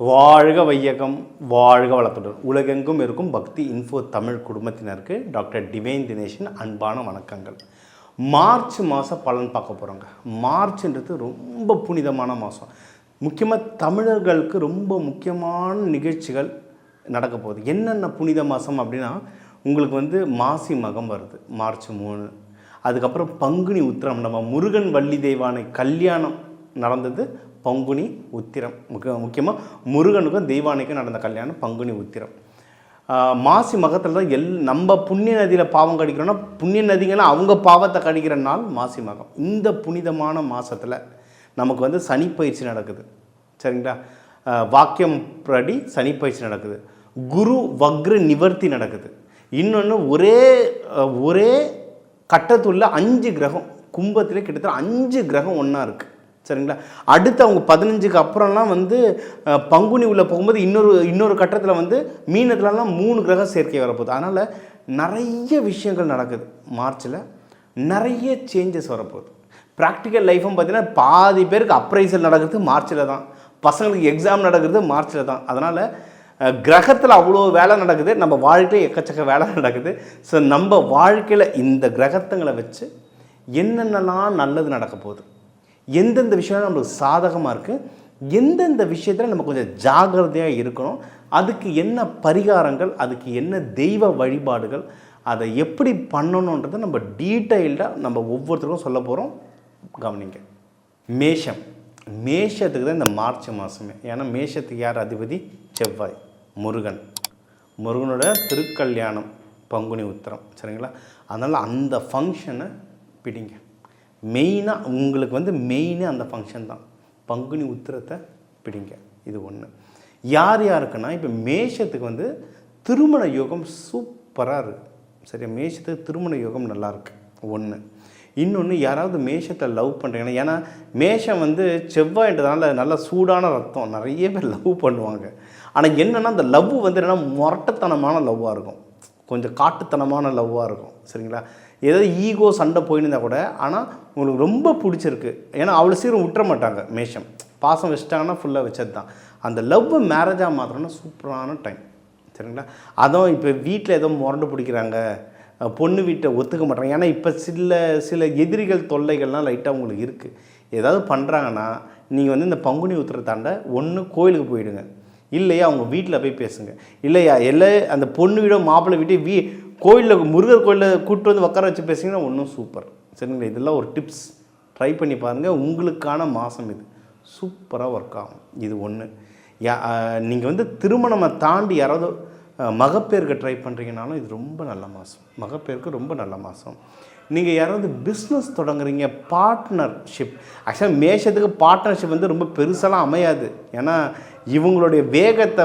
வாழ்க வையகம், வாழ்க வளத்துடன் உலகெங்கும் இருக்கும் பக்தி இன்ஃபோ தமிழ் குடும்பத்தினருக்கு டாக்டர் டிவைன் தினேஷின் அன்பான வணக்கங்கள். மார்ச் மாதம் பலன் பார்க்க போகிறோங்க. மார்ச்ன்றது ரொம்ப புனிதமான மாதம். முக்கியமாக தமிழர்களுக்கு ரொம்ப முக்கியமான நிகழ்ச்சிகள் நடக்க போகுது. என்னென்ன புனித மாதம் அப்படின்னா, உங்களுக்கு மாசி மகம் வருது மார்ச் 3. அதுக்கப்புறம் பங்குனி உத்திரம், நம்ம முருகன் வள்ளி தெய்வானை கல்யாணம் நடந்தது பங்குனி உத்திரம். முக்கியமாக முருகனுக்கும் தெய்வானைக்கும் நடந்த கல்யாணம் பங்குனி உத்திரம். மாசி மகத்தில் தான் நம்ம புண்ணிய நதியில் பாவம் கடிக்கிறோன்னா, புண்ணிய நதிங்கன்னா அவங்க பாவத்தை கடிக்கிற நாள் மாசி மகம். இந்த புனிதமான மாதத்தில் நமக்கு சனிப்பயிற்சி நடக்குது. சரிங்களா? வாக்கியம் படி சனிப்பயிற்சி நடக்குது. குரு வக்ர நிவர்த்தி நடக்குது. இன்னொன்று ஒரே கட்டத்துள்ள 5 கிரகம் கும்பத்திலே கிட்டத்தட்ட 5 கிரகம் ஒன்றா இருக்குது. சரிங்களா? அடுத்து அவங்க 15க்கு அப்புறம்லாம் பங்குனி உள்ள போகும்போது இன்னொரு கட்டத்தில் மீனத்துலலாம் 3 கிரக சேர்க்கை வரப்போகுது. அதனால் நிறைய விஷயங்கள் நடக்குது. மார்ச்சில் நிறைய சேஞ்சஸ் வரப்போகுது. ப்ராக்டிக்கல் லைஃப்பும் பார்த்திங்கன்னா பாதி பேருக்கு அப்ரைசல் நடக்கிறது மார்ச்சில் தான், பசங்களுக்கு எக்ஸாம் நடக்கிறது மார்ச்சில் தான். அதனால் கிரகத்தில் அவ்வளோ வேலை நடக்குது, நம்ம வாழ்க்கையில் எக்கச்சக்க வேலை நடக்குது. ஸோ நம்ம வாழ்க்கையில் இந்த கிரகத்துங்களை வச்சு என்னென்னலாம் நல்லது நடக்க போகுது, எந்தெந்த விஷயம் நம்மளுக்கு சாதகமாக இருக்குது, எந்தெந்த விஷயத்தில் நம்ம கொஞ்சம் ஜாகிரதையாக இருக்கணும், அதுக்கு என்ன பரிகாரங்கள், அதுக்கு என்ன தெய்வ வழிபாடுகள், அதை எப்படி பண்ணணுன்றதை நம்ம டீட்டெயில்டாக நம்ம ஒவ்வொருத்தருக்கும் சொல்ல போகிறோம். கவனிங்க. மேஷத்துக்கு தான் இந்த மார்ச் மாதமே. ஏன்னா மேஷத்துக்கு யார் அதிபதி? செவ்வாய், முருகனோட திருக்கல்யாணம் பங்குனி உத்திரம். சரிங்களா? அதனால் அந்த ஃபங்க்ஷனை பிடிங்க. மெயினாக உங்களுக்கு மெயினே அந்த ஃபங்க்ஷன் தான். பங்குனி உத்திரத்தை பிடிங்க. இது ஒன்று. யாருக்குன்னா, இப்போ மேஷத்துக்கு திருமண யோகம் சூப்பராக இருக்குது. சரியா? மேஷத்துக்கு திருமண யோகம் நல்லாயிருக்கு. ஒன்று. இன்னொன்று, யாராவது மேஷத்தை லவ் பண்ணுறீங்கன்னா, ஏன்னா மேஷம் செவ்வாய்ன்றதுனால நல்ல சூடான ரத்தம், நிறைய பேர் லவ் பண்ணுவாங்க. ஆனால் என்னென்னா, அந்த லவ் என்னென்னா மொரட்டத்தனமான லவ்வாக இருக்கும், கொஞ்சம் காட்டுத்தனமான லவ்வாக இருக்கும். சரிங்களா? ஏதாவது ஈகோ சண்டை போயிருந்தால் கூட, ஆனால் உங்களுக்கு ரொம்ப பிடிச்சிருக்கு. ஏன்னா அவ்வளோ சீக்கிரம் விட்டுற மாட்டாங்க. மேஷம் பாசம் வச்சிட்டாங்கன்னா ஃபுல்லாக வச்சது தான். அந்த லவ் மேரேஜாக மாத்திரம்னா சூப்பரான டைம். சரிங்களா? அதுவும் இப்போ வீட்டில் ஏதோ முரண்டு பிடிக்கிறாங்க, பொண்ணு வீட்டை ஒத்துக்க மாட்டாங்க. ஏன்னா இப்போ சில எதிரிகள் தொல்லைகள்லாம் லைட்டாக உங்களுக்கு இருக்குது. ஏதாவது பண்ணுறாங்கன்னா நீங்கள் இந்த பங்குனி உத்திரத்தாண்ட ஒன்று கோயிலுக்கு போயிடுங்க, இல்லையா அவங்க வீட்டில் போய் பேசுங்க, இல்லையா அந்த பொண்ணு வீடோ மாப்பிள்ளை வீட்டை கோயிலில் முருகர் கோயிலில் கூப்பிட்டு உட்கார வச்சு பேசிங்கன்னா ஒன்றும் சூப்பர். சரிங்களா? இதெல்லாம் ஒரு டிப்ஸ், ட்ரை பண்ணி பாருங்கள். உங்களுக்கான மாதம் இது சூப்பராக ஒர்க் ஆகும். இது ஒன்று. நீங்கள் திருமணத்தை தாண்டி யாராவது மகப்பேருக்கு ட்ரை பண்ணுறீங்கனாலும் இது ரொம்ப நல்ல மாதம். மகப்பேருக்கு ரொம்ப நல்ல மாதம். நீங்கள் யாராவது பிஸ்னஸ் தொடங்குறீங்க, பார்ட்னர்ஷிப். ஆக்சுவலாக மேஷத்துக்கு பார்ட்னர்ஷிப் ரொம்ப பெருசாலாம் அமையாது. ஏன்னா இவங்களுடைய வேகத்தை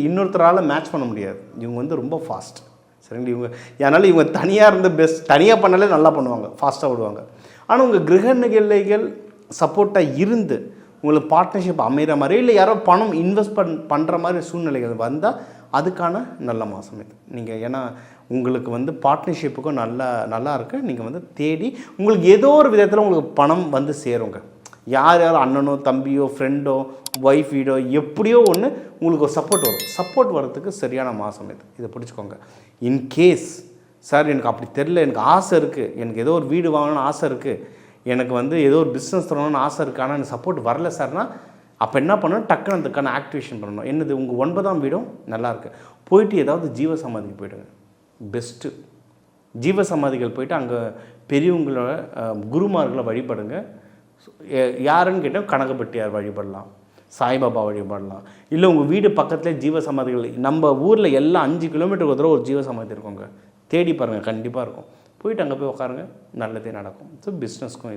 இன்னொருத்தரால் மேட்ச் பண்ண முடியாது. இவங்க ரொம்ப ஃபாஸ்ட். சரிங்களா? அதனால் இவங்க தனியாக தனியாக பண்ணாலே நல்லா பண்ணுவாங்க, ஃபாஸ்ட்டாக விடுவாங்க. ஆனால் உங்கள் கிரக நிலைகள் சப்போர்ட்டாக இருந்து உங்களுக்கு பார்ட்னர்ஷிப் அமைகிற மாதிரி, இல்லை யாரோ பணம் இன்வெஸ்ட் பண்ணுற மாதிரி சூழ்நிலைகள் வந்தால் அதுக்கான நல்ல மாதம் இது. நீங்கள் ஏன்னா உங்களுக்கு பார்ட்னர்ஷிப்புக்கும் நல்லா இருக்குது. நீங்கள் தேடி உங்களுக்கு ஏதோ ஒரு விதத்தில் உங்களுக்கு பணம் சேருங்க. யார் அண்ணனோ தம்பியோ ஃப்ரெண்டோ ஒய்ஃப் வீடோ எப்படியோ ஒன்று உங்களுக்கு ஒரு சப்போர்ட் வரும். சப்போர்ட் வரதுக்கு சரியான மாதம் இது. இதை பிடிச்சிக்கோங்க. இன்கேஸ் சார் எனக்கு அப்படி தெரில, எனக்கு ஆசை இருக்குது, எனக்கு ஏதோ ஒரு வீடு வாங்கணும்னு ஆசை இருக்குது, எனக்கு ஏதோ ஒரு பிஸ்னஸ் தொடங்கணும்னு ஆசை இருக்குது, ஆனால் எனக்கு சப்போர்ட் வரல சார்னா, அப்போ என்ன பண்ணணும்? டக்குன்னு அதுக்கான ஆக்டிவேஷன் பண்ணணும். என்னது? உங்கள் 9ஆம் வீடும் நல்லாயிருக்கு, போயிட்டு ஏதாவது ஜீவசமாதிக்கு போய்டுங்க. பெஸ்ட்டு. ஜீவசமாதிகள் போயிட்டு அங்கே பெரியவங்களோட குருமார்களை வழிபடுங்க. யாருன்னு கேட்டால் கனகப்பட்டியார் வழிபடலாம், சாய்பாபா வழிபடலாம். இல்லை உங்கள் வீடு பக்கத்துலேயே ஜீவசமாதிகள், நம்ம ஊரில் எல்லாம் 5 கிலோமீட்டருக்கு ஒரு தடவை ஒரு ஜீவசமாதி இருக்குங்க. தேடி பாருங்கள், கண்டிப்பாக இருக்கும். போயிட்டு அங்கே போய் உட்காருங்க, நல்லதே நடக்கும். ஸோ பிஸ்னஸ்க்கும்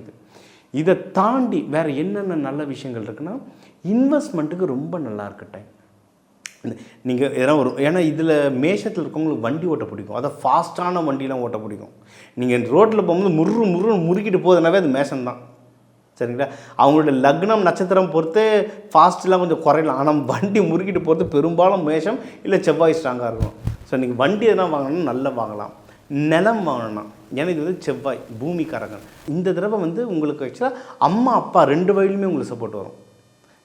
இதை தாண்டி வேறு என்னென்ன நல்ல விஷயங்கள் இருக்குன்னா, இன்வெஸ்ட்மெண்ட்டுக்கு ரொம்ப நல்லா இருக்கு டைம். நீங்கள் எதனா ஏன்னா இதில் மேஷத்தில் இருக்கவங்களுக்கு வண்டி ஓட்ட பிடிக்கும். அதை ஃபாஸ்ட்டான வண்டிலாம் ஓட்ட பிடிக்கும். நீங்கள் ரோட்டில் போகும்போது முறுக்கிட்டு போகுதுனாவே அது மேஷம்தான். சரிங்களா? அவங்களோட லக்னம் நட்சத்திரம் பொறுத்து ஃபாஸ்ட்லாம் கொஞ்சம் குறையலாம். ஆனால் வண்டி முறுக்கிட்டு போகிறது பெரும்பாலும் மேஷம் இல்லை செவ்வாய் ஸ்ட்ராங்காக இருக்கும். ஸோ நீங்கள் வண்டி எதனா வாங்கணும், நல்லா வாங்கலாம். நிலம் வாங்கணும், ஏன்னா இது செவ்வாய் பூமிக்காரங்க. இந்த தடவை உங்களுக்கு ஆக்சுவலாக அம்மா அப்பா 2 வழியிலுமே உங்களுக்கு சப்போர்ட் வரும்.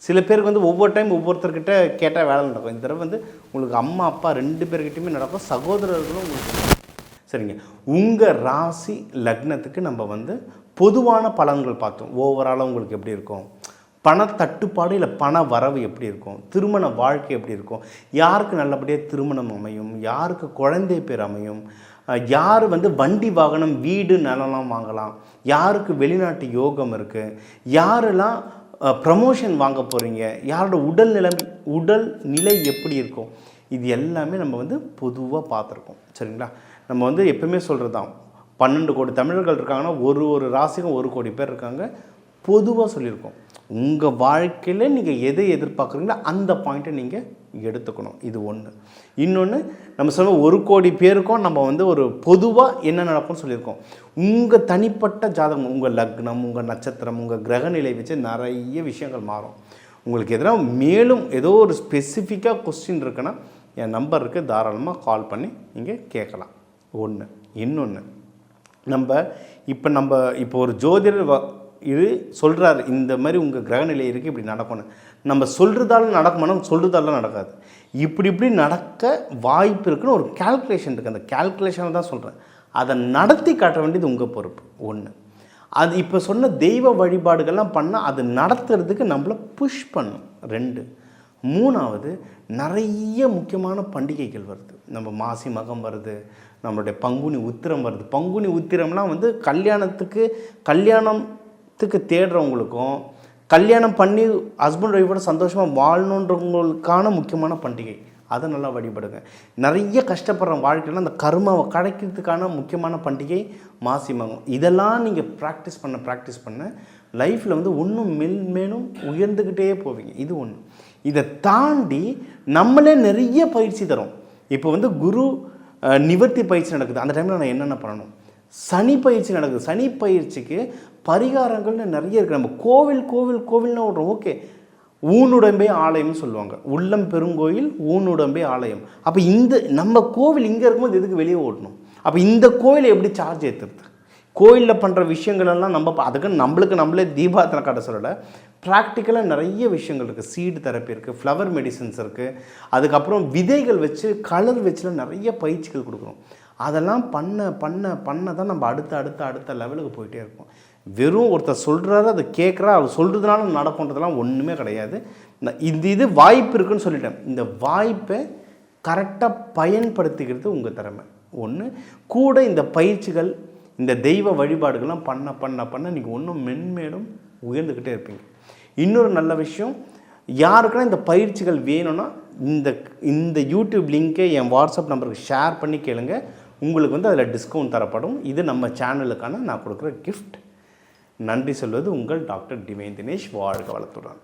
சில பேருக்கு வந்து ஒவ்வொரு டைம் ஒவ்வொருத்தர்கிட்ட கேட்டால் வேலை நடக்கும். இந்த தடவை வந்து உங்களுக்கு அம்மா அப்பா 2 பேர்கிட்டையுமே நடக்கும், சகோதரர்களும் உங்களுக்கு. சரிங்க, உங்கள் ராசி லக்னத்துக்கு நம்ம வந்து பொதுவான பலன்கள் பார்த்தோம். ஓவராலாக உங்களுக்கு எப்படி இருக்கும், பணத்தட்டுப்பாடு இல்லை பண வரவு எப்படி இருக்கும், திருமண வாழ்க்கை எப்படி இருக்கும், யாருக்கு நல்லபடியாக திருமணம் அமையும், யாருக்கு குழந்தை பேர் அமையும், யார் வந்து வண்டி வாகனம் வீடு நிலம்லாம் வாங்கலாம், யாருக்கு வெளிநாட்டு யோகம் இருக்குது, யாரெல்லாம் ப்ரமோஷன் வாங்க போகிறீங்க, யாரோட உடல் நிலை எப்படி இருக்கும், இது எல்லாமே நம்ம வந்து பொதுவாக பார்த்துருக்கோம். சரிங்களா, நம்ம வந்து எப்பவுமே சொல்கிறது தான், 12 கோடி தமிழர்கள் இருக்காங்கன்னா ஒரு ராசிக்கும் 1 கோடி பேர் இருக்காங்க. பொதுவாக சொல்லியிருக்கோம், உங்கள் வாழ்க்கையில் நீங்கள் எதை எதிர்பார்க்குறீங்களோ அந்த பாயிண்ட்டை நீங்கள் எடுத்துக்கணும். இது ஒன்று. இன்னொன்று, நம்ம சொல்ல 1 கோடி பேருக்கும் நம்ம வந்து ஒரு பொதுவாக என்ன நடக்கும்னு சொல்லியிருக்கோம். உங்கள் தனிப்பட்ட ஜாதகம், உங்கள் லக்னம், உங்கள் நட்சத்திரம், உங்கள் கிரகநிலை வச்சு நிறைய விஷயங்கள் மாறும். உங்களுக்கு எதனா மேலும் ஏதோ ஒரு ஸ்பெசிஃபிக்காக கொஸ்டின் இருக்குன்னா என் நம்பருக்கு தாராளமாக கால் பண்ணி நீங்கள் கேட்கலாம். ஒன்று. இன்னொன்று, இப்போ ஒரு ஜோதிடர் இது சொல்கிறாரு, இந்த மாதிரி உங்கள் கிரகநிலை இருக்குது, இப்படி நடக்கணும். நம்ம சொல்கிறதால நடக்குமானா சொல்கிறதால நடக்காது. இப்படி நடக்க வாய்ப்பு இருக்குன்னு ஒரு கேல்குலேஷன் இருக்குது. அந்த கேல்குலேஷனை தான் சொல்கிறேன். அதை நடத்தி காட்ட வேண்டியது உங்கள் பொறுப்பு. ஒன்று. அது இப்போ சொன்ன தெய்வ வழிபாடுகள்லாம் பண்ணால் அது நடத்துறதுக்கு நம்மளை புஷ் பண்ணும். 2. 3வது, நிறைய முக்கியமான பண்டிகைகள் வருது. நம்ம மாசி மகம் வருது, நம்மளுடைய பங்குனி உத்திரம் வருது. பங்குனி உத்திரம்லாம் வந்து கல்யாணத்துக்கு தேடுறவங்களுக்கும் கல்யாணம் பண்ணி ஹஸ்பண்ட் ஒய்ஃபோட சந்தோஷமாக வாழணுன்றவங்களுக்கான முக்கியமான பண்டிகை. அதை நல்லா வழிபடுங்க. நிறைய கஷ்டப்படுற வாழ்க்கையில் அந்த கர்மாவை கிடைக்கிறதுக்கான முக்கியமான பண்டிகை மாசி மகம். இதெல்லாம் நீங்கள் ப்ராக்டிஸ் பண்ண லைஃப்பில் வந்து இன்னும் மேலும் உயர்ந்துக்கிட்டே போவீங்க. இது ஒன்று. இதை தாண்டி நம்மளே நிறைய பயிற்சி தரோம். இப்போ வந்து குரு நிவர்த்தி பயிற்சி நடக்குது. அந்த டைமில் நான் என்னென்ன பண்ணணும், சனி பயிற்சி நடக்குது. சனி பயிற்சிக்கு பரிகாரங்கள்னு நிறைய இருக்குது. நம்ம கோவில்னு ஓடுறோம். ஓகே, ஊனுடம்பே ஆலயம்னு சொல்லுவாங்க. உள்ளம் பெருங்கோயில் ஊனுடம்பே ஆலயம். அப்போ நம்ம கோவில் இங்கே இருக்கும்போது எதுக்கு வெளியே ஓடணும்? அப்போ இந்த கோவிலை எப்படி சார்ஜ் ஏற்றுறது? கோயிலில் பண்ணுற விஷயங்களெல்லாம் அதுக்கு நம்மளே தீபாரத்தனை காட்ட சொல்லலை. ப்ராக்டிக்கலாக நிறைய விஷயங்கள் இருக்குது. சீடு தெரப்பி இருக்குது, ஃப்ளவர் மெடிசன்ஸ் இருக்குது, அதுக்கப்புறம் விதைகள் வச்சு கலர் வச்சுலாம் நிறைய பயிற்சிகள் கொடுக்குறோம். அதெல்லாம் பண்ண தான் நம்ம அடுத்த லெவலுக்கு போயிட்டே இருப்போம். வெறும் ஒருத்தர் சொல்கிறாரு, அதை கேட்குறா, அவர் சொல்கிறதுனால நடக்குன்றதெல்லாம் ஒன்றுமே கிடையாது. இது வாய்ப்பு இருக்குன்னு சொல்லிட்டேன். இந்த வாய்ப்பை கரெக்டாக பயன்படுத்திக்கிறது உங்கள் திறமை. ஒன்று. கூட இந்த பயிற்சிகள், இந்த தெய்வ வழிபாடுகள்லாம் பண்ண நீங்கள் இன்னும் மென்மேலும் உயர்ந்துக்கிட்டே இருப்பீங்க. இன்னொரு நல்ல விஷயம், யாருக்குன்னா இந்த பயிற்சிகள் வேணும்னா இந்த யூடியூப் லிங்க்கை என் வாட்ஸ்அப் நம்பருக்கு ஷேர் பண்ணி கேளுங்க. உங்களுக்கு வந்து அதில் டிஸ்கவுண்ட் தரப்படும். இது நம்ம சேனலுக்கான நான் கொடுக்குற கிஃப்ட். நன்றி சொல்வது உங்கள் டாக்டர் டிவைன் தினேஷ். வாழ்க வளத்துடன்.